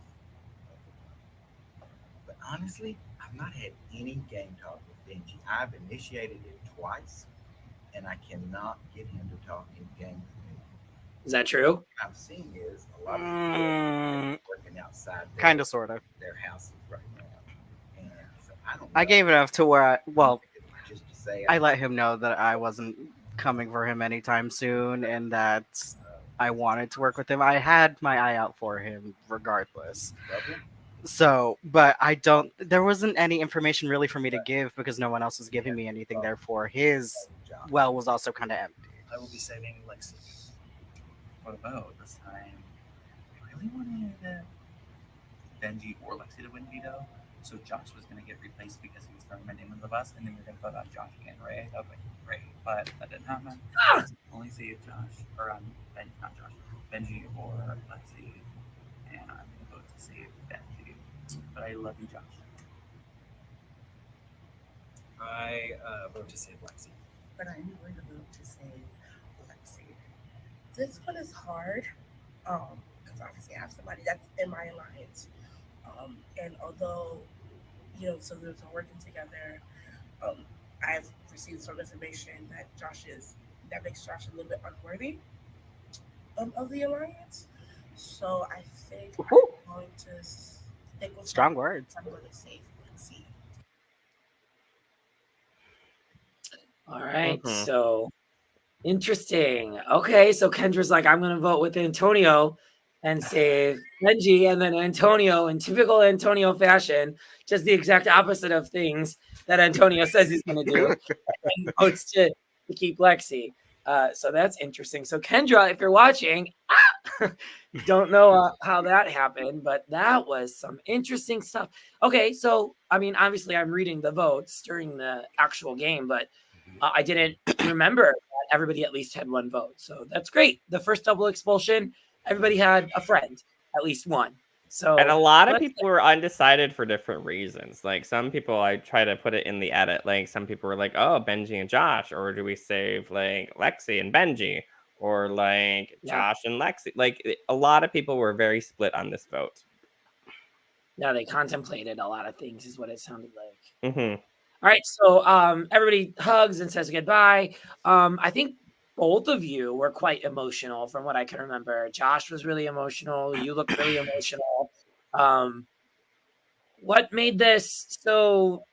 But honestly, I've not had any game talk with Benji. I've initiated it twice, and I cannot get him to talk in game with me. Is that true? What I'm seeing is a lot of people working outside Kind of, sort of. their houses right now. And so I don't know. I gave enough to where Just to say I let him know that I wasn't coming for him anytime soon and that I wanted to work with him. I had my eye out for him regardless. So, but there wasn't any information really for me to give because no one else was giving me anything. Therefore, his well was also kind of empty. I will be saving Lexi. What about this time? I really wanted Benji or Lexi to win Veto. So Josh was going to get replaced because he was throwing my name under the bus, and then we were going to vote out Josh again, right? I was like, great, but that didn't happen. Only save Josh, or not Josh, Benji or Lexi, and I'm going to vote to save Benji. But I love you, Josh. I vote to save Lexi. But I'm going to vote to save Lexi. This one is hard, because obviously I have somebody that's in my alliance. And although, so there's a working together, I've received some information that makes Josh a little bit unworthy of the alliance. So I think I'm going to stick with Strong words. I'm going to save Lexi. All right, so interesting. Okay, so Kendra's like, I'm going to vote with Antonio and save Benji, and then Antonio, in typical Antonio fashion, just the exact opposite of things that Antonio says he's going to do, and votes to keep Lexi. So that's interesting. So Kendra, if you're watching, don't know how that happened, but that was some interesting stuff. Okay, so I mean, obviously, I'm reading the votes during the actual game, but I didn't remember that everybody at least had one vote. So that's great. The first double expulsion, everybody had a friend, at least one. So And a lot of people were undecided for different reasons. Like some people, I try to put it in the edit. Like some people were like, "Oh, Benji and Josh," or do we save like Lexi and Benji, or like Josh and Lexi? Like a lot of people were very split on this vote. Yeah, they contemplated a lot of things, is what it sounded like. Mm-hmm. All right, so everybody hugs and says goodbye. I think both of you were quite emotional from what I can remember. Josh was really emotional. You looked really emotional. What made this so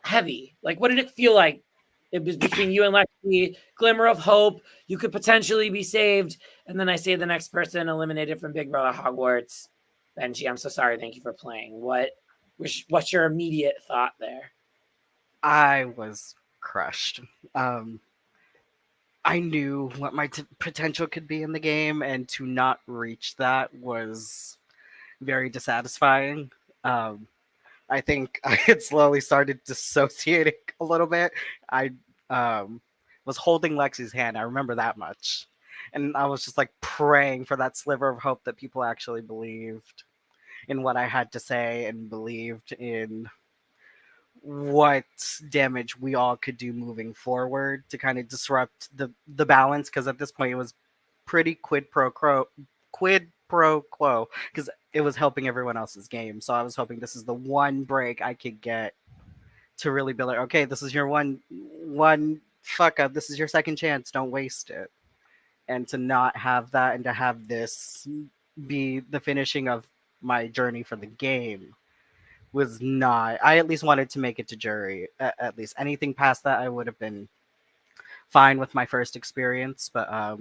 heavy? Like, what did it feel like? It was between you and Lexi, glimmer of hope. You could potentially be saved. And then I say the next person eliminated from Big Brother Hogwarts. Benji, I'm so sorry. Thank you for playing. What's your immediate thought there? I was crushed. I knew what my potential could be in the game, and to not reach that was very dissatisfying. I think I had slowly started dissociating a little bit. I was holding Lexi's hand. I remember that much. And I was just like praying for that sliver of hope that people actually believed in what I had to say and believed in what damage we all could do moving forward to kind of disrupt the balance, because at this point it was pretty quid pro quo because it was helping everyone else's game. So I was hoping this is the one break I could get to really be like, okay, this is your one fuck up, this is your second chance, don't waste it. And to not have that and to have this be the finishing of my journey for the game was not. I at least wanted to make it to jury. At least anything past that, I would have been fine with my first experience. But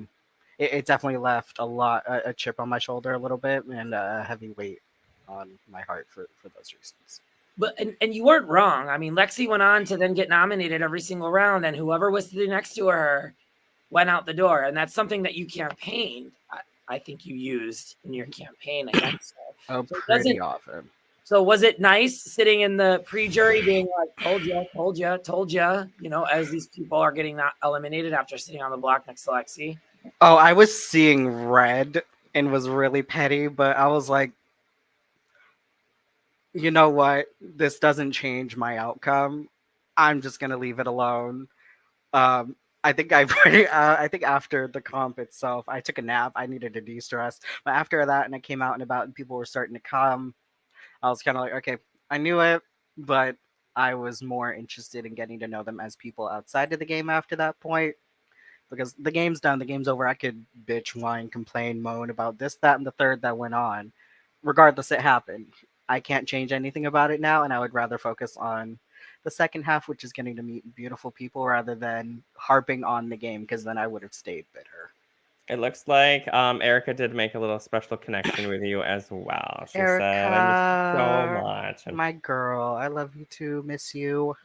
it definitely left a chip on my shoulder a little bit and a heavy weight on my heart for those reasons. But and you weren't wrong. I mean, Lexi went on to then get nominated every single round, and whoever was sitting next to her went out the door. And that's something that you campaigned. I think you used in your campaign against her. Oh, pretty often. So was it nice sitting in the pre-jury being like, told you, you know, as these people are getting not eliminated after sitting on the block next to Lexi? Oh, I was seeing red and was really petty, but I was like, you know what? This doesn't change my outcome. I'm just going to leave it alone. I think I think after the comp itself, I took a nap. I needed to de-stress. But after that, and I came out and about and people were starting to come, I was kind of like, okay, I knew it, but I was more interested in getting to know them as people outside of the game after that point. Because the game's done, the game's over. I could bitch, whine, complain, moan about this, that, and the third that went on. Regardless, it happened. I can't change anything about it now, and I would rather focus on the second half, which is getting to meet beautiful people rather than harping on the game, because then I would have stayed bitter. It looks like Erica did make a little special connection with you as well. She Erica, said, I miss you so much. And, my girl, I love you too, miss you.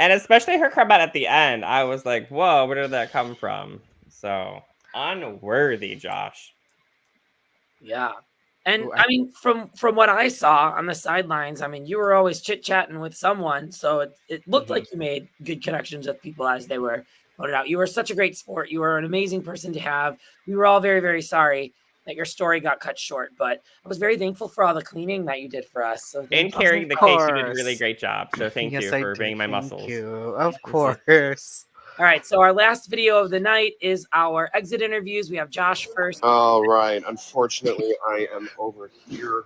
and especially her comment at the end, I was like, whoa, where did that come from? So, unworthy, Josh. Yeah. And I mean, from what I saw on the sidelines, I mean, you were always chit-chatting with someone. So it looked like you made good connections with people as they were voted out. You were such a great sport. You were an amazing person to have. We were all very, very sorry that your story got cut short, but I was very thankful for all the cleaning that you did for us. So in carrying the case, you did a really great job. So thank you for being my muscles. Thank you. Of course. All right, so our last video of the night is our exit interviews. We have Josh first. All right. Unfortunately, I am over here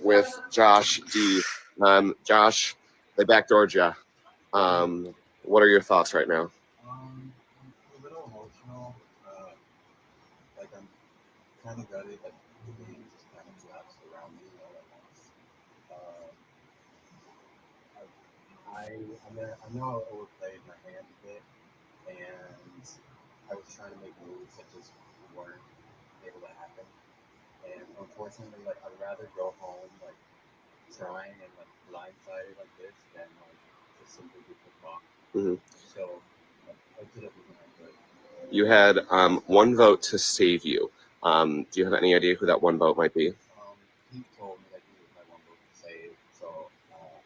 with Josh D. Josh, they backdoored you. What are your thoughts right now? I'm a little emotional. Like I'm kind of gutted that the game just kind of collapsed around me all at once. I know I overplayed my hand a bit, and I was trying to make moves that just weren't able to happen. And unfortunately, like I'd rather go home like trying and like blindsided like this than like just simply be put off. So I did everything I could. You had one vote to save you. Do you have any idea who that one vote might be? He told me that he was my one vote to save, so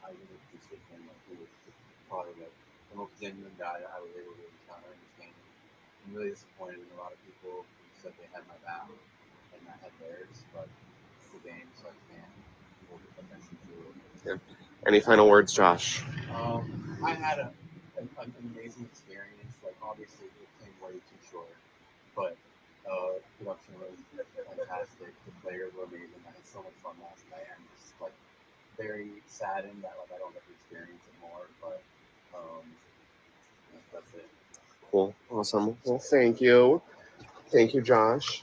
I really appreciate him. Like, he was probably like the most genuine guy that I was able to encounter in this game. I'm really disappointed in a lot of people who said they had my back and I had theirs, but it's the game, so I can't hold attention to it. Yeah. Any final words, Josh? I had an amazing experience. Like, obviously, it came way too short, but production was fantastic. The players were amazing. I had so much fun last night. I'm just like very saddened that like I don't get to experience it more, but that's it. Cool. Awesome. Well, thank you. Thank you, Josh.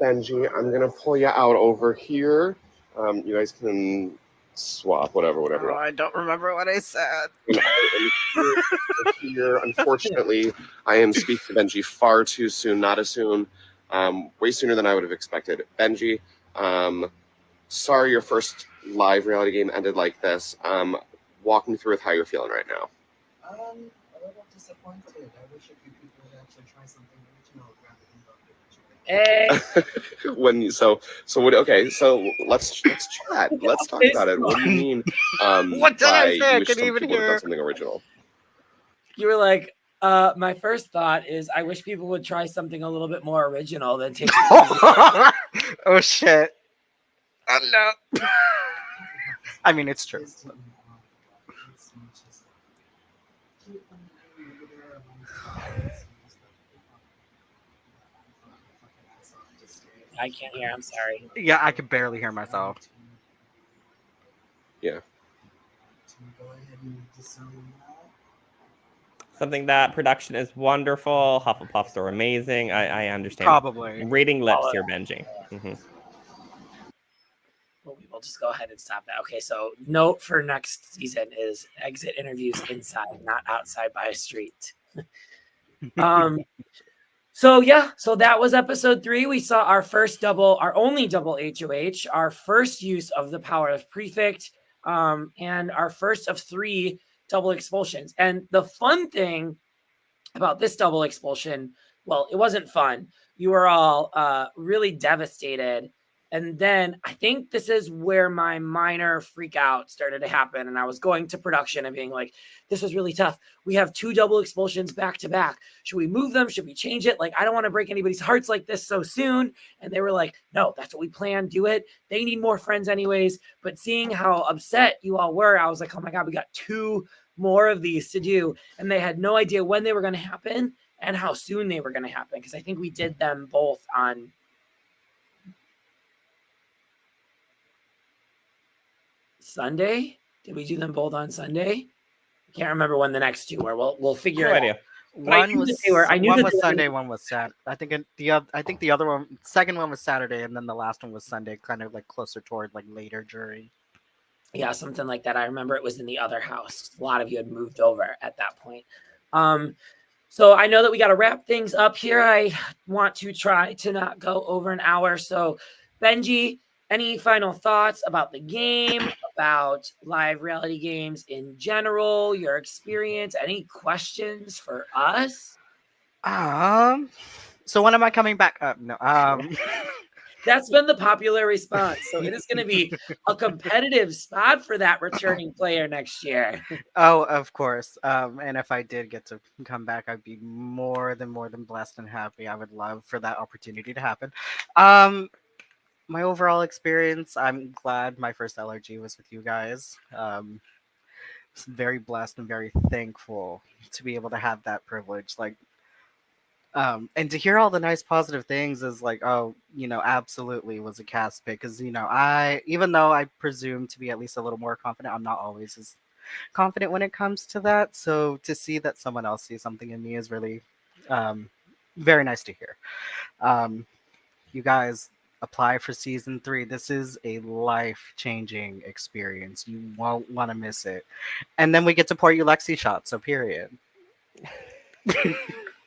Benji, I'm going to pull you out over here. You guys can swap, whatever. Oh, I don't remember what I said. Here, unfortunately, I am speaking to Benji far too soon, not as soon, way sooner than I would have expected. Benji, sorry your first live reality game ended like this. Walk me through with how you're feeling right now. A little disappointed. I wish a few people would actually try something original rather than Okay, so let's chat. Let's talk about it. What do you mean? What did I say? I you wish couldn't some even people would have hear. done something original. You were like, my first thought is I wish people would try something a little bit more original than take. Oh shit. Oh no. I mean, it's true. I can't hear. I'm sorry. Yeah, I could barely hear myself. Yeah. Something that production is wonderful. Hufflepuffs are amazing. I understand. Probably. Reading lips here, Benji. Well, we will just go ahead and stop that. Okay, so note for next season is exit interviews inside, not outside by a street. So that was episode 3. We saw our only double HOH, our first use of the Power of Prefect, and our first of 3 double expulsions. And the fun thing about this double expulsion, well, it wasn't fun. You were all really devastated. And then I think this is where my minor freak out started to happen. And I was going to production and being like, this was really tough. We have 2 double expulsions back to back. Should we move them? Should we change it? Like, I don't want to break anybody's hearts like this so soon. And they were like, no, that's what we planned. Do it. They need more friends anyways. But seeing how upset you all were, I was like, oh my God, we got 2 more of these to do. And they had no idea when they were going to happen and how soon they were going to happen. Because I think we did them both on Sunday. Did we do them both on Sunday? I can't remember when the next 2 were. We'll figure it out. One was Sunday, one was Saturday. I think the other one, second one was Saturday, and then the last one was Sunday, kind of like closer toward like later during. Yeah, something like that. I remember it was in the other house. A lot of you had moved over at that point. So I know that we got to wrap things up here. I want to try to not go over an hour. So Benji, any final thoughts about the game, about live reality games in general, your experience, any questions for us? So when am I coming back up? No. That's been the popular response. So it is going to be a competitive spot for that returning player next year. Oh, of course. And if I did get to come back, I'd be more than blessed and happy. I would love for that opportunity to happen. My overall experience, I'm glad my first LRG was with you guys. Very blessed and very thankful to be able to have that privilege. Like, and to hear all the nice positive things is like, oh, absolutely was a cast pick. Because, even though I presume to be at least a little more confident, I'm not always as confident when it comes to that. So to see that someone else sees something in me is really very nice to hear. You guys apply for season 3. This is a life-changing experience. You won't want to miss it. And then we get to pour you Lexi shots, so period.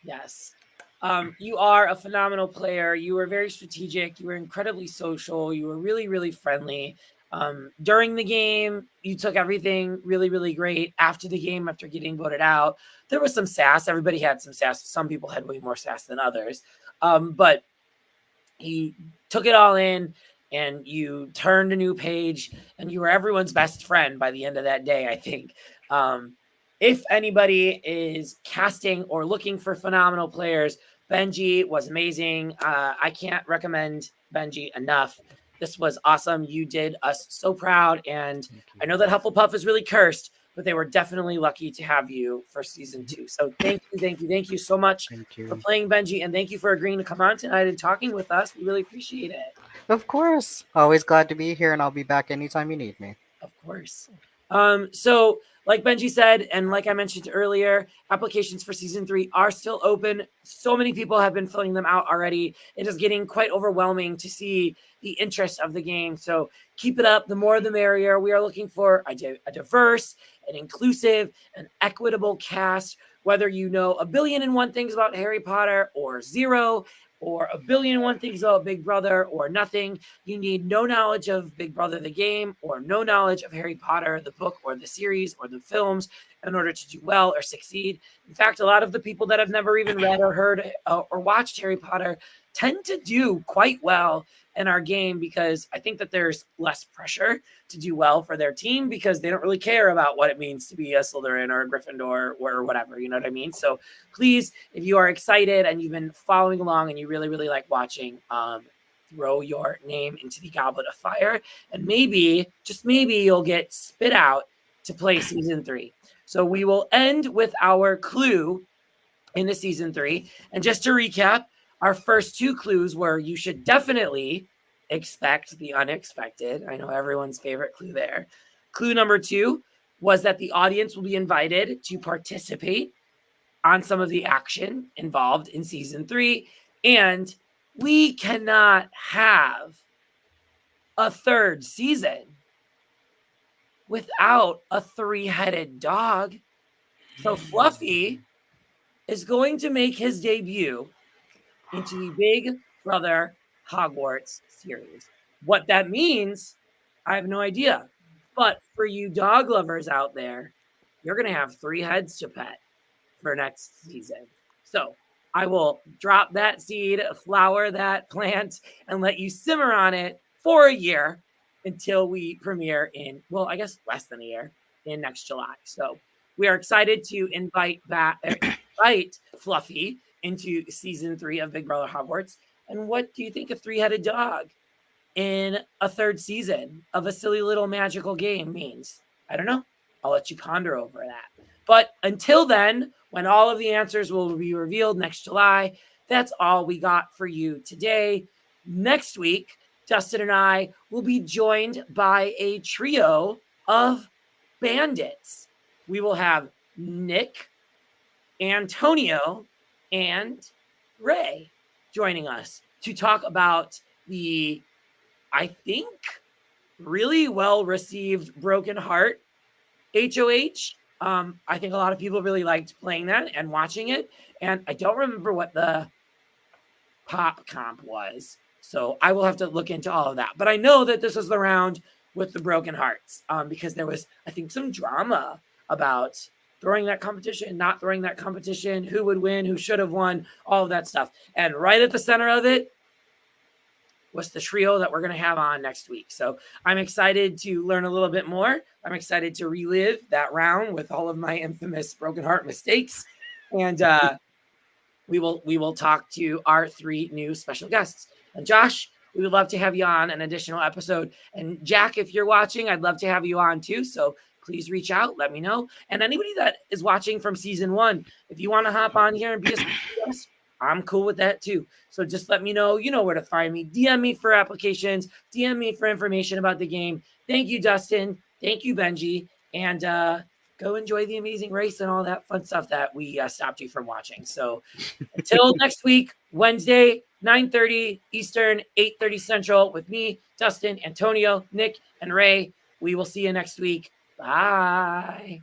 Yes. You are a phenomenal player. You were very strategic. You were incredibly social. You were really, really friendly. During the game, you took everything really, really great. After the game, after getting voted out, there was some sass. Everybody had some sass. Some people had way more sass than others. But you took it all in and you turned a new page and you were everyone's best friend by the end of that day, I think. If anybody is casting or looking for phenomenal players, Benji was amazing. I can't recommend Benji enough. This was awesome. You did us so proud. And I know that Hufflepuff is really cursed, but they were definitely lucky to have you for season 2. So thank you so much for playing, Benji. And thank you for agreeing to come on tonight and talking with us. We really appreciate it. Of course. Always glad to be here, and I'll be back anytime you need me. Of course. So like Benji said, and like I mentioned earlier, applications for season 3 are still open. So many people have been filling them out already. It is getting quite overwhelming to see the interest of the game. So keep it up. The more, the merrier. We are looking for a diverse, an inclusive, an equitable cast, whether you know 1,000,001 things about Harry Potter or 0, or 1,000,001 things about Big Brother or nothing. You need no knowledge of Big Brother the game or no knowledge of Harry Potter the book or the series or the films in order to do well or succeed. In fact, a lot of the people that have never even read or heard or watched Harry Potter tend to do quite well in our game, because I think that there's less pressure to do well for their team because they don't really care about what it means to be a Slytherin or a Gryffindor or whatever, you know what I mean? So please, if you are excited and you've been following along and you really, really like watching, throw your name into the Goblet of Fire, and maybe, just maybe, you'll get spit out to play season 3. So we will end with our clue in the season 3. And just to recap, our first 2 clues were you should definitely expect the unexpected. I know everyone's favorite clue there. Clue number 2 was that the audience will be invited to participate on some of the action involved in season 3. And we cannot have a 3rd season without a 3-headed dog. So Fluffy is going to make his debut into the Big Brother Hogwarts series. What that means, I have no idea. But for you dog lovers out there, you're going to have 3 heads to pet for next season. So I will drop that seed, flower that plant, and let you simmer on it for a year until we premiere in, well, I guess less than a year, in next July. So we are excited to invite Fluffy into season 3 of Big Brother Hogwarts. And what do you think a 3-headed dog in a 3rd season of a silly little magical game means? I don't know. I'll let you ponder over that. But until then, when all of the answers will be revealed next July, that's all we got for you today. Next week, Dustyn and I will be joined by a trio of bandits. We will have Nick, Antonio, and Ray joining us to talk about the, I think, really well-received Broken Heart HOH. I think a lot of people really liked playing that and watching it, and I don't remember what the pop comp was, so I will have to look into all of that. But I know that this was the round with the Broken Hearts, because there was, I think, some drama about throwing that competition, not throwing that competition, who would win, who should have won, all of that stuff. And right at the center of it was the trio that we're going to have on next week. So I'm excited to learn a little bit more. I'm excited to relive that round with all of my infamous Broken Heart mistakes. And we will talk to our 3 new special guests. And Josh, we would love to have you on an additional episode. And Jack, if you're watching, I'd love to have you on too. So please reach out, let me know. And anybody that is watching from season 1, if you want to hop on here and be a special guest, I'm cool with that too. So just let me know. You know where to find me. DM me for applications. DM me for information about the game. Thank you, Dustyn. Thank you, Benji. and go enjoy the amazing race and all that fun stuff that we stopped you from watching. So until next week, Wednesday, 9:30 Eastern, 8:30 Central, with me, Dustyn, Antonio, Nick, and Ray. We will see you next week. Bye.